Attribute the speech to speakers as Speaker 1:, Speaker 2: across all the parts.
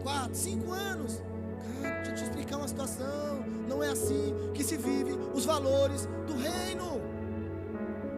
Speaker 1: 4, 5 anos. Cara, deixa eu te explicar uma situação. Não é assim que se vive os valores do reino.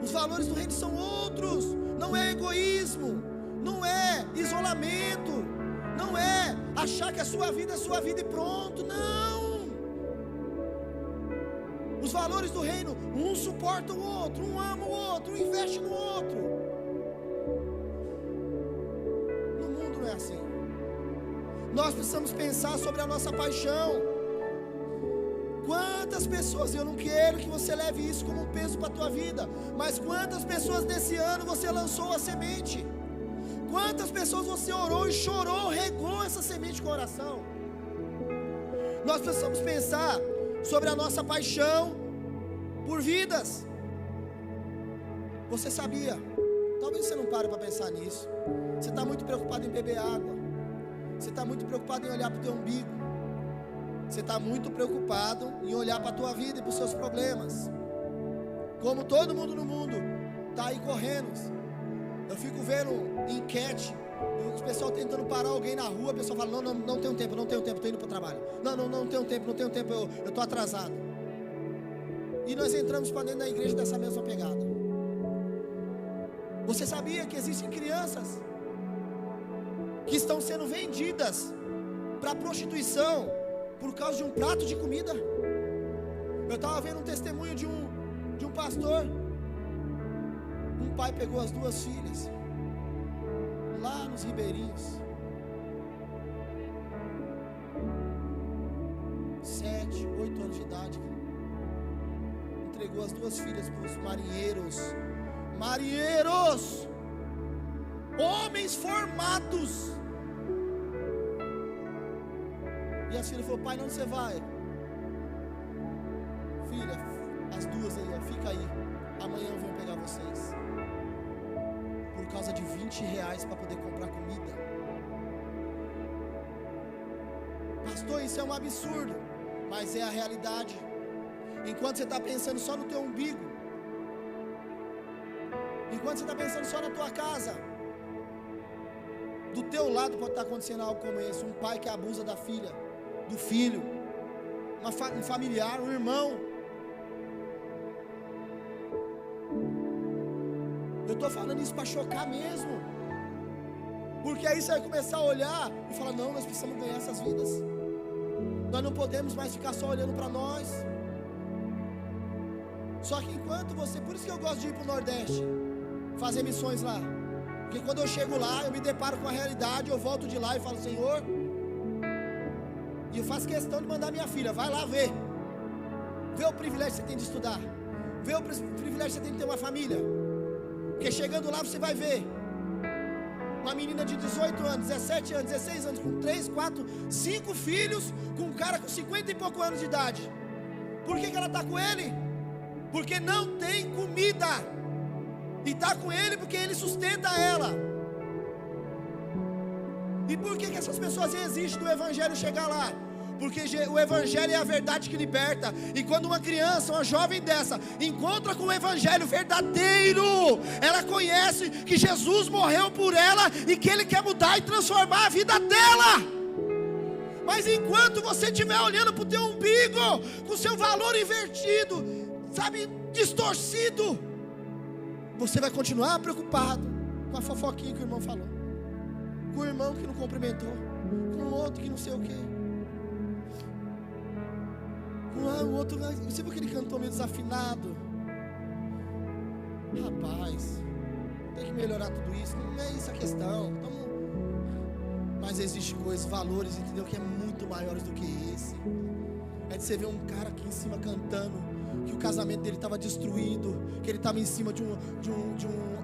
Speaker 1: Os valores do reino são outros. Não é egoísmo, não é isolamento, não é achar que a sua vida é sua vida e pronto. Não. Os valores do reino, um suporta o outro, um ama o outro, um investe no outro. No mundo não é assim. Nós precisamos pensar sobre a nossa paixão. Quantas pessoas, eu não quero que você leve isso como um peso para a tua vida, mas quantas pessoas nesse ano você lançou a semente? Quantas pessoas você orou e chorou, regou essa semente com oração? Nós precisamos pensar sobre a nossa paixão por vidas. Você sabia? Talvez você não pare para pensar nisso. Você está muito preocupado em beber água. Você está muito preocupado em olhar para o teu umbigo. Você está muito preocupado em olhar para a tua vida e para os seus problemas. Como todo mundo no mundo está aí correndo. Eu fico vendo enquete, o pessoal tentando parar alguém na rua. O pessoal fala, não tenho tempo, estou indo para o trabalho. Não tenho tempo, eu estou atrasado. E nós entramos para dentro da igreja dessa mesma pegada. Você sabia que existem crianças que estão sendo vendidas para prostituição por causa de um prato de comida? Eu estava vendo um testemunho de um pastor. Um pai pegou as 2 filhas lá nos Ribeirinhos, 7, 8 anos de idade, entregou as 2 filhas para os marinheiros, homens formados. E as filhas falaram, pai, não, você vai? Filha, as 2 aí, ó, fica aí, amanhã eu venho pegar vocês. Por causa de R$20 para poder comprar comida. Pastor, isso é um absurdo, mas é a realidade. Enquanto você está pensando só no teu umbigo, enquanto você está pensando só na tua casa, do teu lado pode estar acontecendo algo como esse. Um pai que abusa da filha, do filho, um familiar, um irmão. Eu estou falando isso para chocar mesmo, porque aí você vai começar a olhar e falar, não, nós precisamos ganhar essas vidas. Nós não podemos mais ficar só olhando para nós. Só que enquanto você, por isso que eu gosto de ir para o Nordeste, fazer missões lá, porque quando eu chego lá, eu me deparo com a realidade, eu volto de lá e falo, Senhor, e eu faço questão de mandar minha filha, vai lá ver o privilégio que você tem de estudar, vê o privilégio que você tem de ter uma família, porque chegando lá você vai ver uma menina de 18 anos, 17 anos, 16 anos, com 3, 4, 5 filhos, com um cara com 50 e poucos anos de idade. Por que ela está com ele? Porque não tem comida, e está com ele porque ele sustenta ela. E por que essas pessoas resistem do evangelho chegar lá? Porque o evangelho é a verdade que liberta. E quando uma criança, uma jovem dessa, encontra com o evangelho verdadeiro, ela conhece que Jesus morreu por ela e que Ele quer mudar e transformar a vida dela. Mas enquanto você estiver olhando para o teu umbigo, com o seu valor invertido, sabe, distorcido, você vai continuar preocupado com a fofoquinha que o irmão falou, com o irmão que não cumprimentou, com o outro que não sei o que, o outro, você viu que ele cantou meio desafinado? Rapaz, tem que melhorar tudo isso. Não é isso a questão. Mas existe coisas, valores, entendeu? Que é muito maiores do que esse. É de você ver um cara aqui em cima cantando que o casamento dele estava destruído, que ele estava em cima de um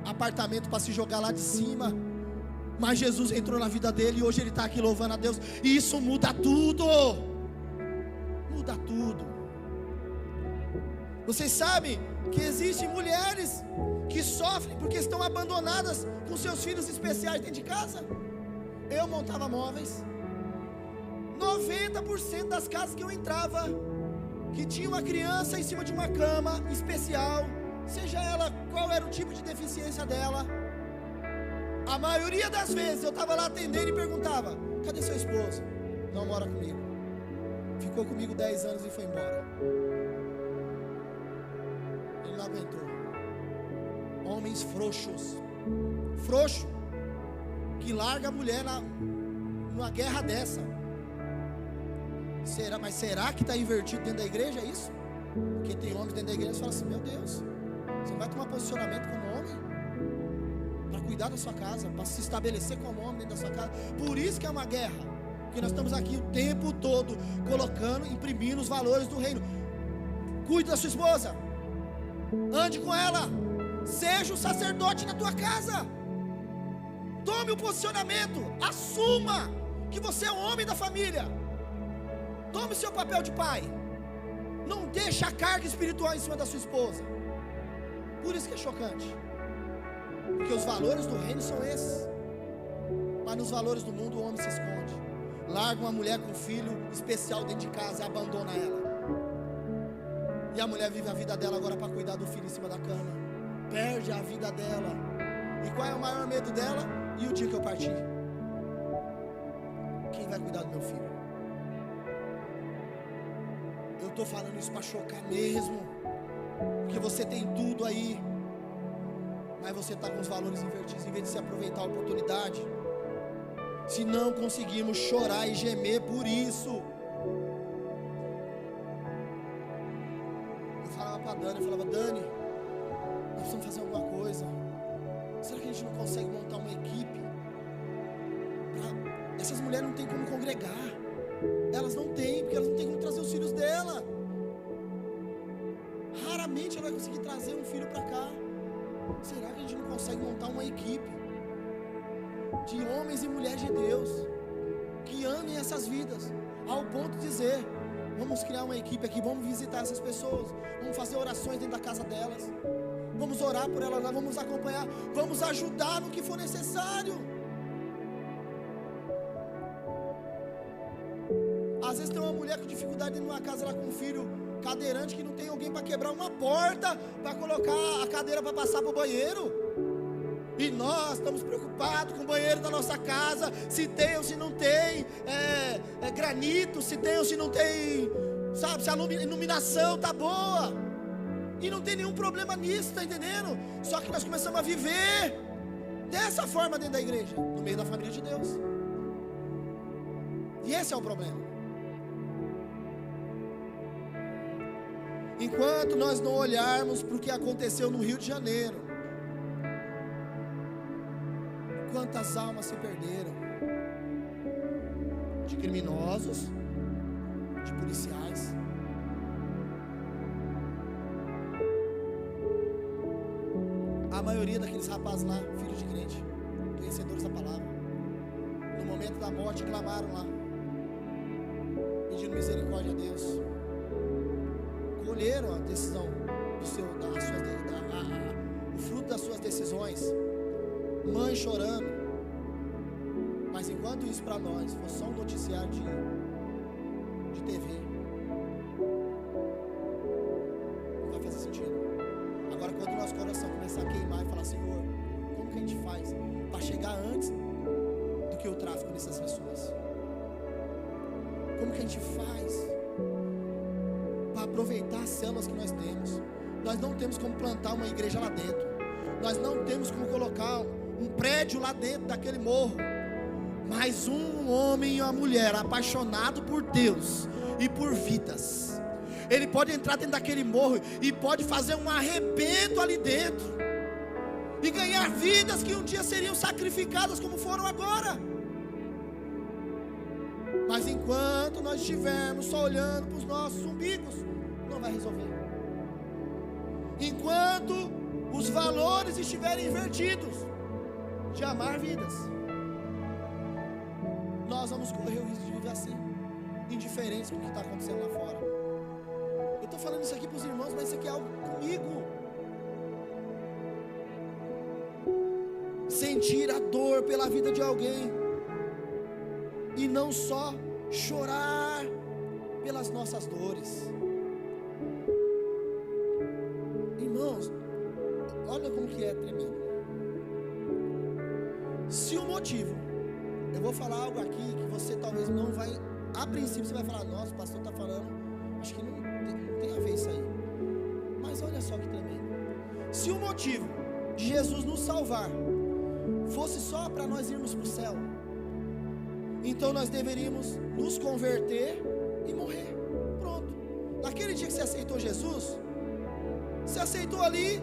Speaker 1: apartamento para se jogar lá de cima. Mas Jesus entrou na vida dele e hoje ele está aqui louvando a Deus. E isso muda tudo. Muda tudo. Vocês sabem que existem mulheres que sofrem porque estão abandonadas com seus filhos especiais dentro de casa? Eu montava móveis. 90% das casas que eu entrava, que tinha uma criança em cima de uma cama especial, seja ela qual era o tipo de deficiência dela, a maioria das vezes eu estava lá atendendo e perguntava: Cadê seu esposo? Não mora comigo. Ficou comigo 10 anos e foi embora. Ele não aguentou. Homens frouxos. Frouxo. Que larga a mulher numa guerra dessa. Mas será que está invertido dentro da igreja? É isso? Porque tem homens dentro da igreja que falam assim: meu Deus, você vai tomar posicionamento como homem para cuidar da sua casa, para se estabelecer como homem dentro da sua casa. Por isso que é uma guerra, porque nós estamos aqui o tempo todo colocando, imprimindo os valores do reino. Cuide da sua esposa, ande com ela, seja o sacerdote na tua casa. Tome o posicionamento, assuma que você é um homem da família. Tome o seu papel de pai. Não deixe a carga espiritual em cima da sua esposa. Por isso que é chocante, porque os valores do reino são esses. Mas nos valores do mundo o homem se esconde. Larga uma mulher com um filho especial dentro de casa e abandona ela. E a mulher vive a vida dela agora para cuidar do filho em cima da cama. Perde a vida dela. E qual é o maior medo dela? E o dia que eu partir? Quem vai cuidar do meu filho? Eu estou falando isso para chocar mesmo, porque você tem tudo aí, mas você está com os valores invertidos. Em vez de se aproveitar a oportunidade, se não conseguirmos chorar e gemer por isso. Eu falava para a Dani, Dani, nós precisamos fazer alguma coisa. Será que a gente não consegue montar uma equipe? Essas mulheres não têm como congregar. Elas não têm, porque elas não têm como trazer os filhos dela. Raramente ela vai conseguir trazer um filho para cá. Será que a gente não consegue montar uma equipe de homens e mulheres de Deus que amem essas vidas, ao ponto de dizer: vamos criar uma equipe aqui, vamos visitar essas pessoas, vamos fazer orações dentro da casa delas, vamos orar por elas lá, vamos acompanhar, vamos ajudar no que for necessário. Às vezes tem uma mulher com dificuldade dentro de uma casa lá com um filho cadeirante que não tem alguém para quebrar uma porta, para colocar a cadeira para passar para o banheiro. E nós estamos preocupados com o banheiro da nossa casa, se tem ou se não tem granito, se tem ou se não tem, sabe, se a iluminação está boa. E não tem nenhum problema nisso, está entendendo? Só que nós começamos a viver dessa forma dentro da igreja, no meio da família de Deus. E esse é o problema. Enquanto nós não olharmos para o que aconteceu no Rio de Janeiro, quantas almas se perderam, de criminosos, de policiais. A maioria daqueles rapazes lá, filhos de crente, conhecedores da palavra, no momento da morte clamaram lá, pedindo misericórdia a Deus. Colheram a decisão o fruto das suas decisões. Mãe chorando. Mas enquanto isso para nós for só um noticiário de TV, não vai fazer sentido. Agora, quando o nosso coração começar a queimar e falar: Senhor, como que a gente faz para chegar antes do que o tráfico dessas pessoas? Como que a gente faz para aproveitar as células que nós temos? Nós não temos como plantar uma igreja lá dentro. Nós não temos como colocar um prédio lá dentro daquele morro. Mas um homem e uma mulher apaixonado por Deus e por vidas, ele pode entrar dentro daquele morro e pode fazer um arrebento ali dentro e ganhar vidas que um dia seriam sacrificadas como foram agora. Mas enquanto nós estivermos só olhando para os nossos umbigos, não vai resolver. Enquanto os valores estiverem invertidos de amar vidas, nós vamos correr o risco de viver assim, indiferentes com o que está acontecendo lá fora. Eu estou falando isso aqui para os irmãos, mas isso aqui é algo comigo. Sentir a dor pela vida de alguém e não só chorar pelas nossas dores. Irmãos, olha como que é tremendo. Se o motivo, vou falar algo aqui que você talvez não vai, a princípio você vai falar, nossa, o pastor está falando, acho que não tem a ver isso aí. Mas olha só que tremendo. Se o motivo de Jesus nos salvar fosse só para nós irmos para o céu, então nós deveríamos nos converter e morrer. Pronto. Naquele dia que você aceitou Jesus, você aceitou ali,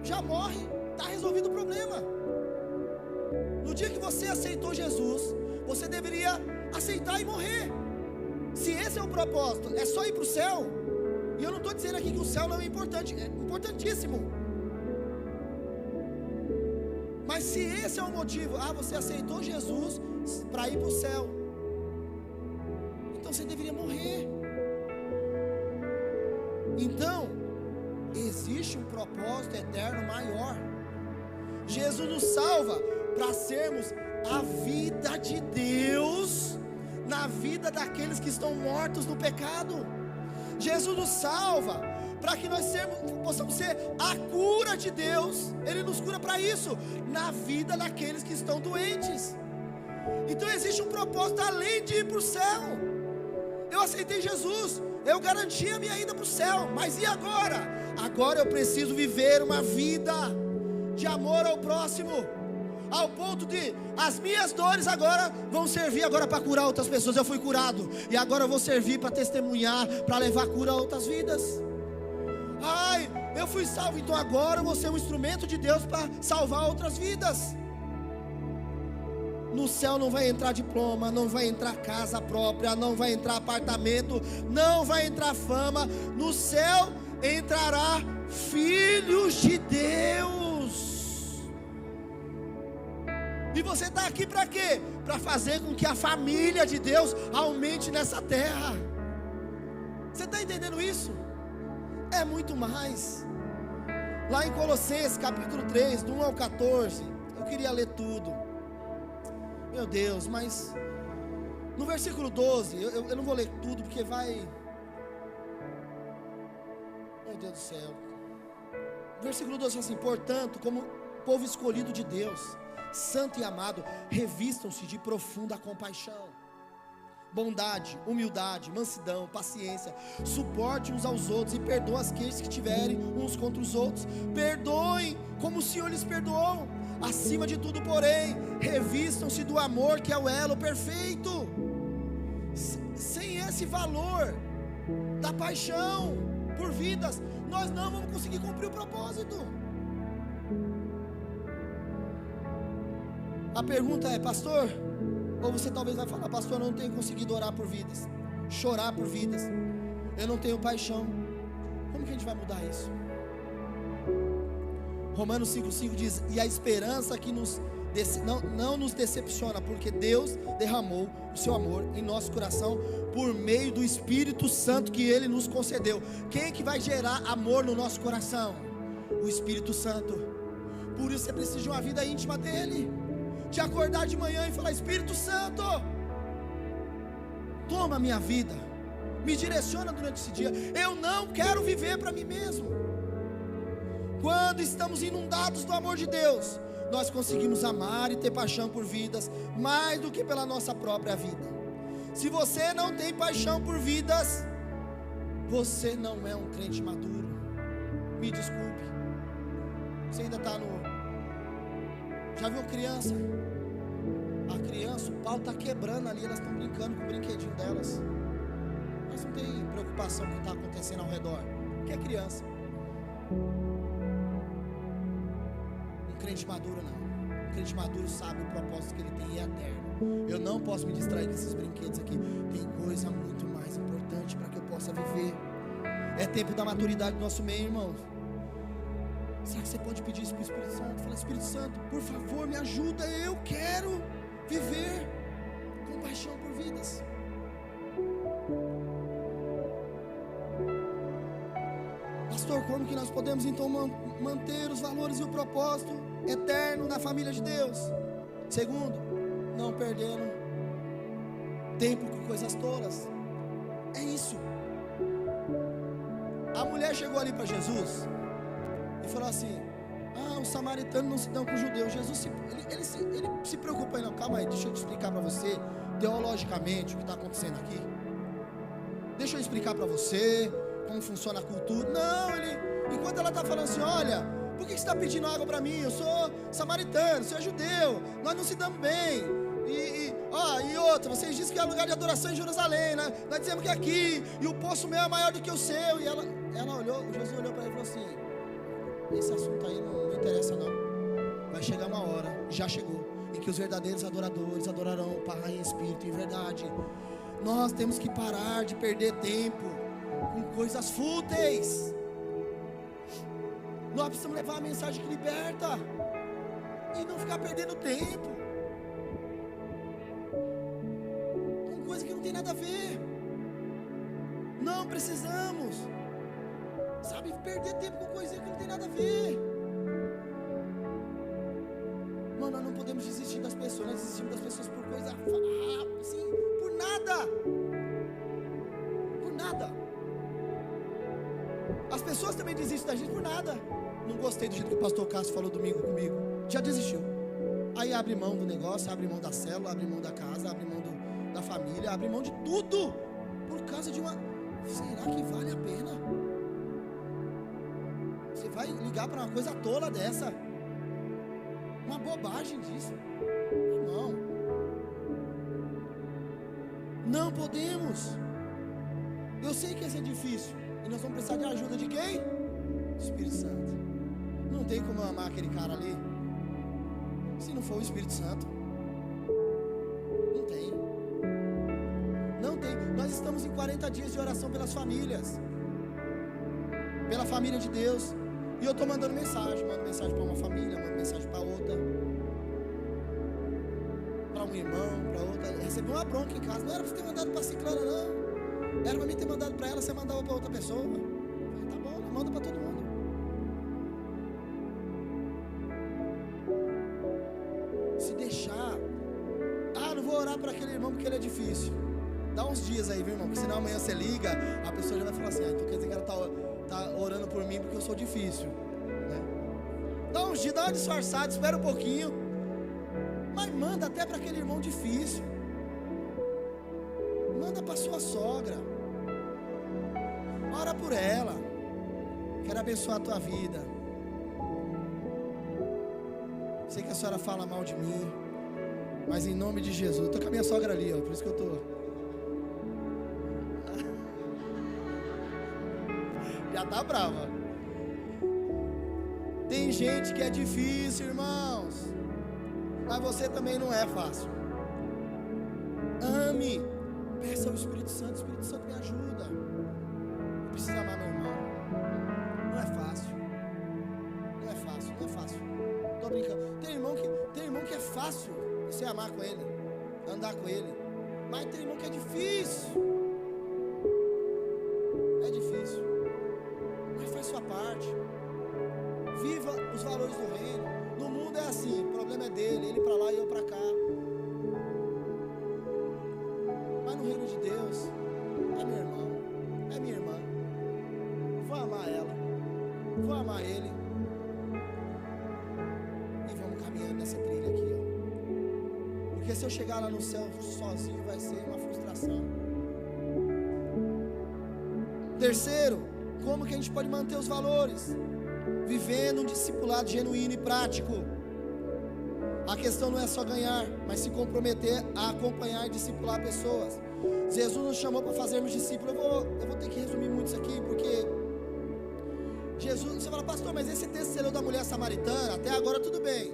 Speaker 1: já morre, está resolvido o problema. No dia que você aceitou Jesus, você deveria aceitar e morrer. Se esse é o propósito, é só ir para o céu. E eu não estou dizendo aqui que o céu não é importante, é importantíssimo. Mas se esse é o motivo, você aceitou Jesus para ir para o céu, então você deveria morrer. Então, existe um propósito eterno maior. Jesus nos salva para sermos a vida de Deus na vida daqueles que estão mortos no pecado. Jesus nos salva para que nós possamos ser a cura de Deus. Ele nos cura para isso, na vida daqueles que estão doentes. Então existe um propósito além de ir para o céu. Eu aceitei Jesus, eu garanti a minha ida para o céu, mas e agora? Agora eu preciso viver uma vida de amor ao próximo, ao ponto de as minhas dores agora vão servir agora para curar outras pessoas. Eu fui curado e agora eu vou servir para testemunhar, para levar cura a outras vidas. Eu fui salvo, então agora eu vou ser um instrumento de Deus para salvar outras vidas. No céu não vai entrar diploma, não vai entrar casa própria, não vai entrar apartamento, não vai entrar fama. No céu entrará filhos de Deus. E você está aqui para quê? Para fazer com que a família de Deus aumente nessa terra. Você está entendendo isso? É muito mais. Lá em Colossenses capítulo 3, do 1 ao 14, eu queria ler tudo. Meu Deus, mas no versículo 12, eu não vou ler tudo porque vai... Meu Deus do céu. Versículo 12 assim: portanto, como povo escolhido de Deus, santo e amado, revistam-se de profunda compaixão, bondade, humildade, mansidão, paciência, suporte uns aos outros e perdoem as queixas que tiverem uns contra os outros. Perdoem como o Senhor lhes perdoou. Acima de tudo, porém, revistam-se do amor, que é o elo perfeito. Sem esse valor da paixão por vidas, nós não vamos conseguir cumprir o propósito. A pergunta é: pastor, ou você talvez vai falar: pastor, eu não tenho conseguido orar por vidas, chorar por vidas, eu não tenho paixão. Como que a gente vai mudar isso? Romanos 5,5 diz: e a esperança que não nos decepciona, porque Deus derramou o seu amor em nosso coração por meio do Espírito Santo que Ele nos concedeu. Quem é que vai gerar amor no nosso coração? O Espírito Santo. Por isso você precisa de uma vida íntima dEle, de acordar de manhã e falar: Espírito Santo, toma a minha vida, me direciona durante esse dia. Eu não quero viver para mim mesmo. Quando estamos inundados do amor de Deus, nós conseguimos amar e ter paixão por vidas, mais do que pela nossa própria vida. Se você não tem paixão por vidas, você não é um crente maduro. Me desculpe. Você ainda está no... Já viu criança? A criança, o pau está quebrando ali, elas estão brincando com o brinquedinho delas. Elas não têm preocupação com o que está acontecendo ao redor, que é criança. Crente maduro não. O crente maduro sabe o propósito que ele tem e é eterno. Eu não posso me distrair com esses brinquedos aqui. Tem coisa muito mais importante para que eu possa viver. É tempo da maturidade do nosso meio, irmãos. Será que você pode pedir isso para o Espírito Santo? Fala: Espírito Santo, por favor, me ajuda. Eu quero viver com paixão por vidas. Pastor, como que nós podemos então manter os valores e o propósito eterno na família de Deus? Segundo, não perdendo tempo com coisas tolas. É isso. A mulher chegou ali para Jesus e falou assim: os samaritanos não se dão com os judeus. Jesus ele se preocupa aí, não, calma aí, deixa eu te explicar para você, teologicamente, o que está acontecendo aqui. Deixa eu explicar para você como funciona a cultura. Não, enquanto ela está falando assim, olha, por que você está pedindo água para mim? Eu sou samaritano, você é judeu, nós não se damos bem. E outra, vocês dizem que é lugar de adoração em Jerusalém, né? Nós dizemos que é aqui, e o poço meu é maior do que o seu. E ela olhou, Jesus olhou para ele e falou assim: esse assunto aí não interessa não. Vai chegar uma hora, já chegou, em que os verdadeiros adoradores adorarão o Pai em espírito e em verdade. Nós temos que parar de perder tempo com coisas fúteis. Nós precisamos levar a mensagem que liberta e não ficar perdendo tempo com coisa que não tem nada a ver. Não precisamos, sabe, perder tempo com coisa que não tem nada a ver. Mano, nós não podemos desistir das pessoas. Nós desistimos das pessoas por coisa assim, por nada. Por nada. As pessoas também desistem da gente por nada. Não gostei do jeito que o pastor Cássio falou domingo comigo. Já desistiu. Aí abre mão do negócio, abre mão da célula, abre mão da casa, abre mão da família, abre mão de tudo por causa de uma... Será que vale a pena? Você vai ligar para uma coisa tola dessa? Uma bobagem disso. Irmão, não podemos. Eu sei que isso é difícil, e nós vamos precisar de ajuda de quem? Do Espírito Santo. Não tem como amar aquele cara ali se não for o Espírito Santo. Não tem. Não tem. Nós estamos em 40 dias de oração pelas famílias, pela família de Deus. E eu estou mandando mensagem. Mando mensagem para uma família, mando mensagem para outra, para um irmão, para outra. Recebi uma bronca em casa. Não era para você ter mandado para Ciclana, não. Era para mim ter mandado para ela, você mandava para outra pessoa. Tá bom, manda para todo mundo. Se deixar, não vou orar para aquele irmão porque ele é difícil. Dá uns dias aí, viu, irmão? Porque senão amanhã você liga, a pessoa já vai falar assim: então quer dizer que ela tá orando por mim porque eu sou difícil, né? Dá uns dias, dá uma disfarçada, espera um pouquinho, mas manda até para aquele irmão difícil. Manda para sua sogra, ora por ela. Quero abençoar a tua vida. Sei que a senhora fala mal de mim, mas em nome de Jesus, estou com a minha sogra ali, ó, por isso que eu estou. Já tá brava. Tem gente que é difícil, irmãos, mas você também não é fácil. Ame, peça ao Espírito Santo. O Espírito Santo me ajuda. Eu preciso amar meu irmão. Não é fácil. Não é fácil, não é fácil. Tô brincando. Tem irmão que é fácil você amar com ele, andar com ele. Mas tem irmão que é difícil. É difícil. Mas faz sua parte. Viva os valores do reino. No mundo é assim, o problema é dele, ele para lá e eu para cá. Mas no reino de Deus, é meu irmão, é minha irmã. Vou amar ela, vou amar ele. E vamos caminhando nessa trilha aqui, ó. Porque se eu chegar lá no céu sozinho, vai ser uma frustração. Terceiro, como que a gente pode manter os valores? Vivendo um discipulado genuíno e prático. A questão não é só ganhar, mas se comprometer a acompanhar e discipular pessoas. Jesus nos chamou para fazermos discípulos. Eu vou ter que resumir muito isso aqui, porque Jesus, você fala: pastor, mas esse texto você leu da mulher samaritana, até agora tudo bem.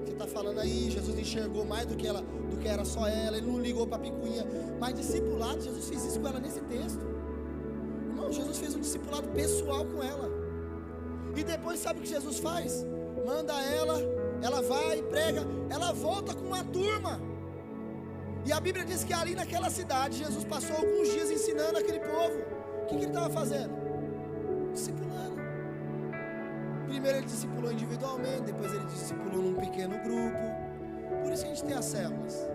Speaker 1: Você está falando aí, Jesus enxergou mais do que era só ela, ele não ligou para a picuinha. Mas discipulado, Jesus fez isso com ela nesse texto. Irmão, Jesus fez um discipulado pessoal com ela. E depois sabe o que Jesus faz? Manda ela vai, prega, ela volta com uma turma. E a Bíblia diz que ali naquela cidade, Jesus passou alguns dias ensinando aquele povo. O que ele estava fazendo? Discipulando. Primeiro ele discipulou individualmente, depois ele discipulou num pequeno grupo. Por isso que a gente tem as células.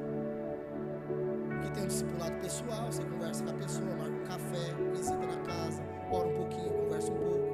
Speaker 1: Que tem um discipulado pessoal, você conversa com a pessoa, marca um café, visita na casa, ora um pouquinho, conversa um pouco.